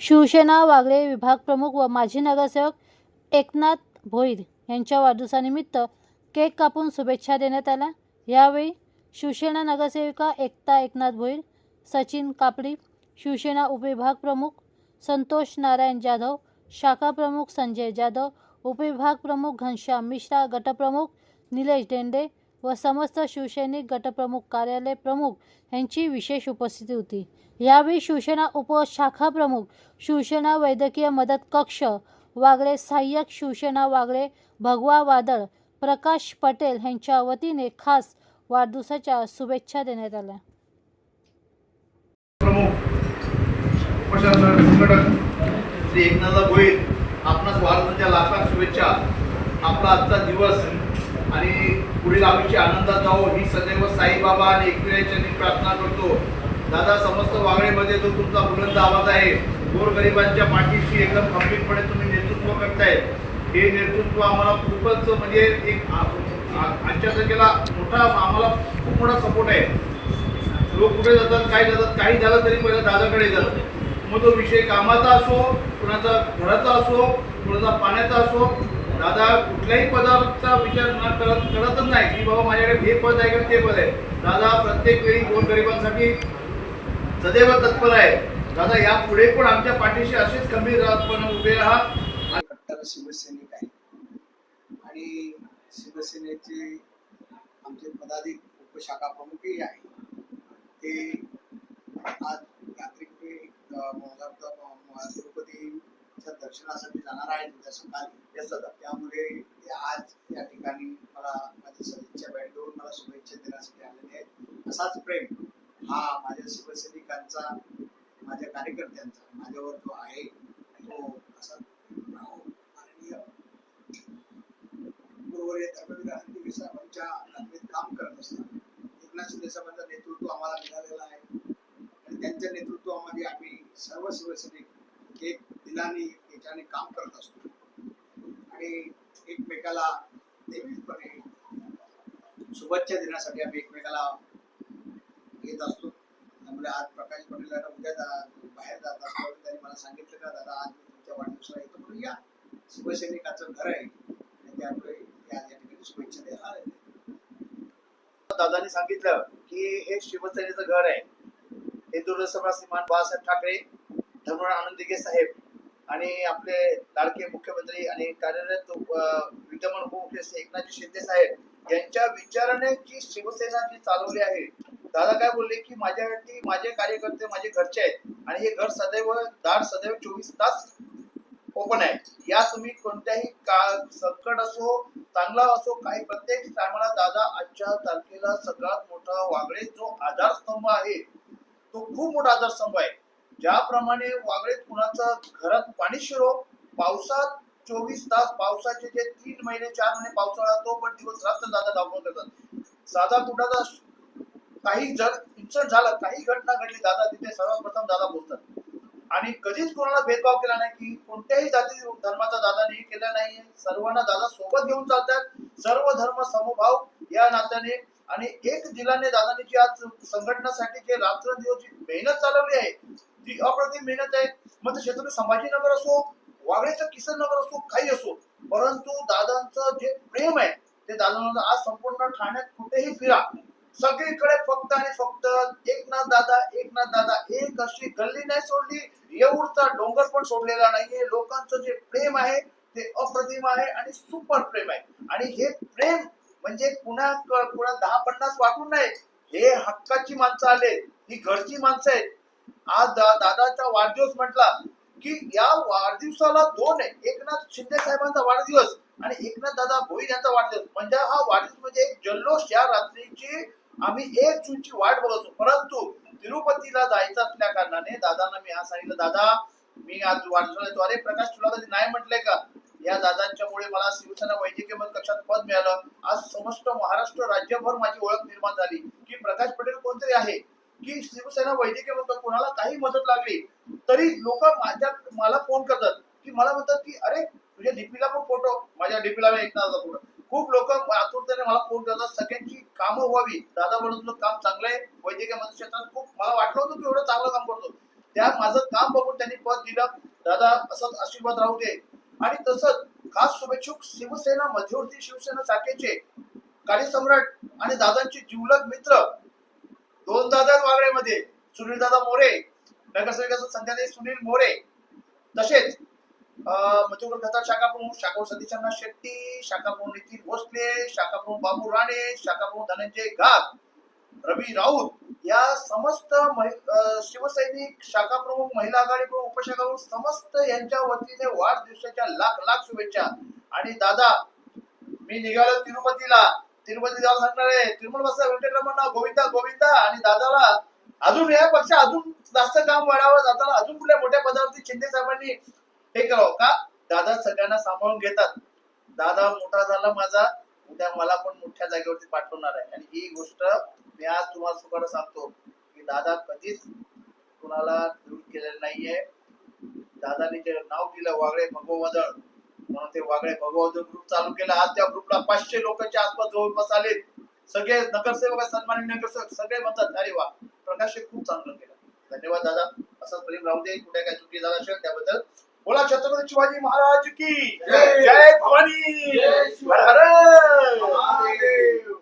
शिवसेना वागळे विभाग प्रमुख व माजी नगरसेवक एकनाथ भोईर यांच्या वाढदिवसानिमित्त केक कापून शुभेच्छा देण्यात आल्या। यावेळी शिवसेना नगरसेविका एकता एकनाथ भोईर, सचिन कापडी, शिवसेना उपविभाग प्रमुख संतोष नारायण जाधव, शाखा प्रमुख संजय जाधव, उपविभाग प्रमुख घनश्याम मिश्रा, गटप्रमुख निलेश डेंडे व समस्त शिवसैनिक गटप्रमुख कार्यालय प्रमुख यांची विशेष उपस्थिती होती। यावेळी शिवसेना उपशाखा प्रमुख, शिवसेना वैद्यकीय मदत कक्ष वागळे, सहाय्यक शिवसेना वागळे भगवा वादळ प्रकाश पटेल यांच्या वतीने खास वाढदिवसाच्या शुभेच्छा देण्यात आल्या। प्रमुख उपशासन संघटक श्री एकनाथ भोईर, आपणास वाढदिवसाच्या लाखात शुभेच्छा। आपला आजचा दिवस आणि पुढील आयुष्य आनंदात जावो ही सदैव साईबाबा आणि एकविरायांची प्रार्थना करतो। दादा, समस्त वागळेमध्ये जो तुमचा बुलंद आवाज आहे, गोरगरिबांच्या पाठीशी एकदम खंबीरपणे तुम्ही नेतृत्व करताय, हे नेतृत्व आम्हाला खूपच म्हणजे एक आजच्या तारखेला मोठा आम्हाला खूप मोठा सपोर्ट आहे। लोक कुठे जातात, काय जातात, काही झालं तरी पहिला दादाकडे जातात। मग तो विषय कामाचा असो, कुणाचा घराचा असो, कुणाचा पाण्याचा असो, दादा कुठल्याही पदाचा विचार न करतच नाही की बाबा माझ्याकडे हे पद आहे का ते पद आहे। दादा प्रत्येक वेळी गोरगरिबांसाठी सदैव तत्पर आहे। दादा यापुढे पण आमच्या पाठीशी असेच खंबीरपणे उभे राहा। कट्टर शिवसैनिक आहे आणि शिवसेनेचे आमचे पदाधिक उपशाखा प्रमुखही आहे। ते आज रात्री तिरुपतीच्या दर्शनासाठी जाणार आहेत उद्या सकाळी असतात, त्यामुळे ते आज या ठिकाणी मला माझी सदिच्छा भेट देऊन मला शुभेच्छा देण्यासाठी आलेले आहेत। असाच प्रेम हा माझ्या शिवसैनिकांचा, माझ्या कार्यकर्त्यांचा माझ्यावर जो आहे तो असा माननीय गुरुवर्य धर्मवीर साहेबांच्या नात्यात काम करत असताना एकनाथ शिंदे साहेबांचं नेतृत्व आम्हाला मिळालेलं आहे आणि त्यांच्या नेतृत्वामध्ये आम्ही सर्व शिवसैनिक एक दिलाने याच्याने काम करत असतो आणि एकमेकाला नेहमीपणे शुभेच्छा देण्यासाठी आम्ही एकमेकाला येत असतो। त्यामुळे आज प्रकाश पटेल उद्या बाहेर जात असल्यावर त्यांनी मला सांगितलं का दादा आज मी तुमच्या वाढदिवसाला येतो म्हणून या, शिवसैनिकाचं घर आहे आणि त्यामुळे या ठिकाणी शुभेच्छा द्यायला आले। दादांनी सांगितलं की हे शिवसेनेचं घर आहे। हे दूरदर्शनवर श्रीमान बाळासाहेब ठाकरे, धर्मवीर आनंदीगे साहेब आणि आपले लाडके मुख्यमंत्री आणि कार्यरत विद्यमान उपमुख्यमंत्री एकनाथ शिंदे साहेब यांच्या विचाराने जी शिवसेना जी चालवली आहे। दादा काय बोलले की माझ्यासाठी माझे कार्यकर्ते माझे घरचे आहेत आणि हे घर सदैव दार सदैव 24 तास ओपन आहे। या तुम्ही कोणत्याही संकट असो, चांगला असो, काही प्रत्येक टायमाला दादा आजच्या तारखेला सगळ्यात मोठा वागळे जो आधारस्तंभ आहे तो खूप मोठा आधारस्तंभ आहे। ज्याप्रमाणे वागळेत कुणाचं घरात पाणी शिरो, पावसात 24 तास पावसाचे जे 3 महिने 4 महिने पावसाळा तो पण दिवस रात्र दादा धावपळ करतात। साधा कुठाचा काही जर इन्सिडेंट झालं, काही घटना घडली, दादा तिथे सर्वप्रथम दादा पोहोचतात आणि कधीच कोणाला भेदभाव केला नाही की कोणत्याही जाती धर्माचा दादाने केला नाही। सर्वांना दादा सोबत घेऊन चालतात, सर्व धर्म समभाव या नात्याने आणि एक दिलाने दादांनी जी आज संघटनासाठी जे रात्रंदिवस जी मेहनत चालवली आहे ती अप्रतिम मेहनत आहे। मग क्षेत्र संभाजीनगर असो, वागळेचं किसन नगर असो, काही असो, परंतु दादांचं जे प्रेम आहे ते दादांना आज संपूर्ण ठाण्यात कुठेही फिरा, सगळीकडे फक्त आणि फक्त एकनाथ दादा एकनाथ दादा। एक अशी गल्ली नाही सोडली, येऊरचा डोंगर पण सोडलेला नाहीये। लोकांचं जे प्रेम आहे ते अप्रतिम आहे आणि सुपर प्रेम आहे आणि हे प्रेम म्हणजे कुणा 10-50 वाटून नाही, हे हक्काची माणसं आले, ही घरची माणसं आहेत। आज दादाचा वाढदिवस म्हटला की या वाढदिवसाला 2 आहे, एकनाथ शिंदे साहेबांचा वाढदिवस आणि एकनाथ दादा भोईर यांचा वाढदिवस। म्हणजे हा वाढदिवस म्हणजे एक जल्लोष। या रात्रीची आम्ही 1 जूनची वाट बघतो, परंतु तिरुपतीला जायचं असल्या कारणाने दादांना मी आज सांगितलं, दादा मी आज वाढदिवसाला येतो। अरे प्रकाश, तुला कधी नाही म्हटलंय का? या दादांच्यामुळे मला शिवसेना वैद्यकीय मदत कक्षात पद मिळालं। आज समस्त महाराष्ट्र राज्यभर माझी ओळख निर्माण झाली की प्रकाश पटेल कोणतरी आहे, की शिवसेना वैद्यकीय मदत कोणाला काही मदत लागली तरी लोक मला फोन करतात की मला म्हणतात की अरे तुझ्या डीपीला पण फोटो, माझ्या डीपीला एकनाथचा फोटो। खूप लोक आतुरतेने मला फोन करतात, सगळ्यांची कामं व्हावी। दादा म्हणून तुझं काम चांगलं आहे, वैद्यकीय मदत क्षेत्रात खूप मला वाटलं होतं की एवढं चांगलं काम करतो। त्या माझं काम बघून त्यांनी पद दिलं. दादा असंच आशीर्वाद राहू दे. आणि तसंच खास शुभेच्छुक शिवसेना मध्यवर्ती शिवसेना शाखेचे कार्यसम्राट आणि दादांचे जिवलग मित्र दोन दादा वागळेमध्ये सुनील दादा मोरे, नगरसेवकाचा संध्याताई सुनील मोरे, तसेच मथुर खताळ शाखा प्रमुख शाखा सतीशांना शेट्टी, शाखा प्रमुख नितीन भोसले, शाखा प्रमुख बाबू राणे, शाखा प्रमुख धनंजय घाग, रवी राऊत या समस्त शिवसैनिक शाखा प्रमुख महिला आघाडी प्रमुख उपशाखा प्रमुख समस्त यांच्या वतीने वाढदिवसाच्या लाख लाख शुभेच्छा. आणि दादा मी निघालो तिरुपतीला जाऊन सांगणार आहे तिरुमल बसा व्यंकटरमण गोविंदा गोविंदा. आणि दादाला अजून यापेक्षा अजून जास्त काम वाढावं, दादाला अजून कुठल्या मोठ्या पदावरती शिंदे साहेबांनी हे करावं का. दादा सगळ्यांना सांभाळून घेतात. दादा मोठा झाला माझा, उद्या मला पण मोठ्या जागेवरती पाठवणार आहे. आणि ही गोष्ट मी आज तुम्हाला सुखानं सांगतो की दादा कधीच कुणाला विरोध केलेला नाहीये. दादाने जे नाव दिलं वागळे भगवदळ म्हणून ते वागळे भगवदळ ग्रुप चालू केला. आज त्या ग्रुपला 500 लोकांच्या आसपास जवळपास आले. सगळे नगरसेवक सन्मानित नगरसेवक सगळे म्हणतात अरे वा प्रकाश खूप चांगलं केलं. धन्यवाद दादा. असंच प्रेम राहू दे. कुठे काय चुकी झाला असेल त्याबद्दल बोला. छत्रपती शिवाजी महाराज की जय. भवानी. हर हर महादेव.